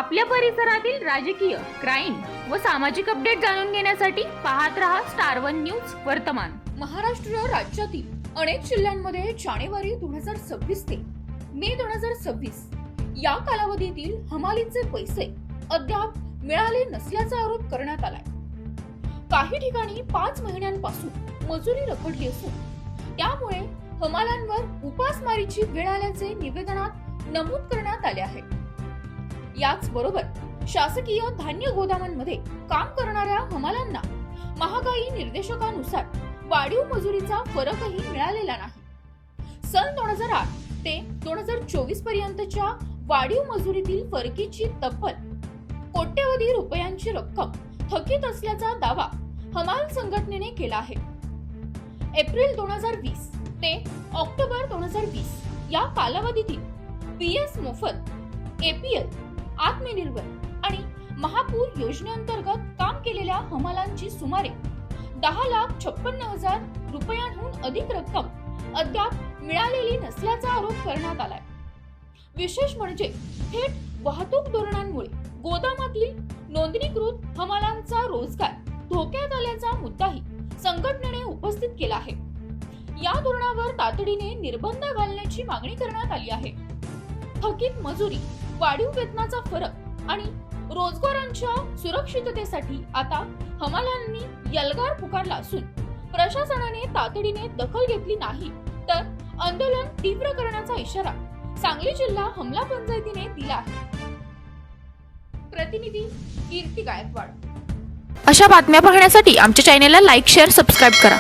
आपल्या परिसरातील राजकीय, क्राईम व सामाजिक अपडेट जाणून घेण्यासाठी पाहत रहा स्टार वन न्यूज वर्तमान। महाराष्ट्र राज्यातील अनेक जिल्ह्यांमध्ये जानेवारी 2026 ते मे 2026 या कालावधीतील हमालीचे पैसे अद्याप मिळाले नसल्याचा आरोप करण्यात आलाय। काही ठिकाणी 5 महिन्यांपासून मजुरी रखडली असून त्यामुळे हमालांवर उपासमारीची वेळ आल्याचे निवेदनात नमूद करण्यात आले आहे। याच बरोबर शासकीय धान्य गोदामांमध्ये काम करणाऱ्या हमालांना महागाई निर्देशकानुसार वाढीव मजुरीचा फरकही मिळालेला नाही। सन 2008 ते 2024 पर्यंतच्या वाढीव मजुरीतील फरकीची तब्बल कोट्यवधी रुपयांची रक्कम थकीत असल्याचा दावा हमाल संघटनेने केला आहे। एप्रिल 2020 ते ऑक्टोबर 2020 या कालावधीतील पीएस मोफत, एपीएल, आत्मनिर्भर आणि महापूर योजनेअंतर्गत काम केलेल्या हमालांची सुमारे 10,56,000 रुपयांहून अधिक रक्कम अद्याप मिळालेली नसल्याचा आरोप करण्यात आलाय। विशेष म्हणजे थेट वाहतूक धोरणांमुळे गोदामातील नोंदणीकृत हमालांचा रोजगार धोक्यात आल्याचा मुद्दाही संघटनेने उपस्थित केला आहे। या धोरणावर तातडीने निर्बंध घालण्याची मागणी करण्यात आली आहे। थकीत मजुरी, वाढीव वेतनाचा फरक आणि रोजगारांच्या सुरक्षिततेसाठी आता हमालांनी यल्गार पुकारला असून प्रशासनाने तातडीने दखल घेतली नाही तर आंदोलन तीव्र करण्याचा इशारा सांगली जिल्हा हमला पंचायतीने दिला आहे। प्रतिनिधी कीर्ती गायकवाड। अशा बातम्या पाहण्यासाठी आमच्या चॅनेलला लाईक, शेअर, सबस्क्राईब करा।